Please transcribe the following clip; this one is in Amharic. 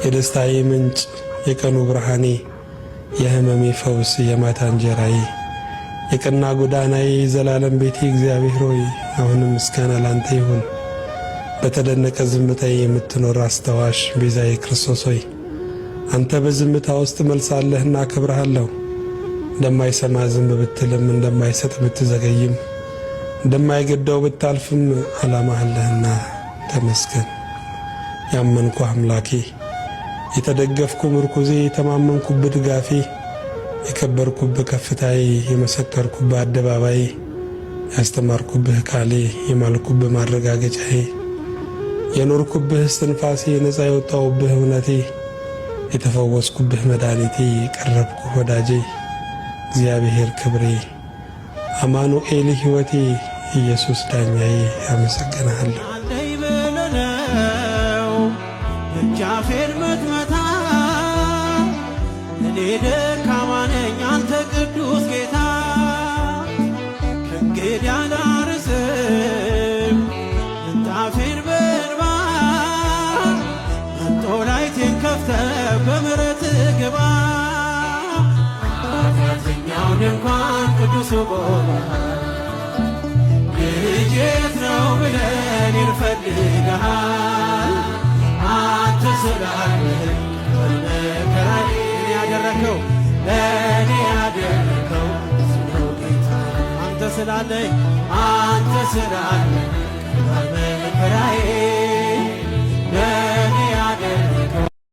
የደስታዬ ምንጭ የቀኑ ብርሃኔ የህመሜ ፈውስ የማታ እንጀራዬ የቀና ጎዳናዬ ዘላለም ቤቴ እግዚአብሔር ሆይ አሁንም ምስጋና ላንተ ይሁን። በተደነቀ ዝምታዬ የምትኖር አስተዋሽ ቤዛዬ ክርስቶስ ሆይ አንተ በዝምታ ውስጥ መልሳለህና አከብርሃለሁ። እንደማይሰማ ዝም ብትልም እንደማይሰጥ ብትዘገይም እንደማይገደው ብታልፍም ዓላማህ አለህና ተመስገን። ያመንኩ አምላኬ የተደገፍኩ ምርኩዜ የተማመንኩብህ ድጋፌ የከበርኩብህ ከፍታዬ የመሰከርኩብህ አደባባዬ ያስተማርኩብህ ቃሌ የማልኩብህ ማረጋገጫዬ የኖርኩብህ እስትንፋሴ ነፃ የወጣሁብህ እውነቴ የተፈወስኩብህ መድኃኒቴ የቀረብኩህ ወዳጄ እግዚአብሔር ክብሬ አማኑኤል ሕይወቴ ኢየሱስ ዳኛዬ አመሰግንሃለሁ። እግዚአብሔር መትመታ እኔ ደካማ ነኝ አንተ ቅዱስ ጌታ ከእንግዲህ አላርስም ምንጣፌን በእንባ መንጦላይቴን ከፍተህ በምሕረትህ ግባ። ኃጢአተኛው ድንኳን ቅዱሱ ቆመሃል ልጄ የት ነው ብለን ይንፈልግሃል አንተ ስላለህ በመከራዬ ያደረከው ለእኔ ያደረከው ነው ጌታ አንተ ስላለህ በመከራዬ ለእኔ ያደረከው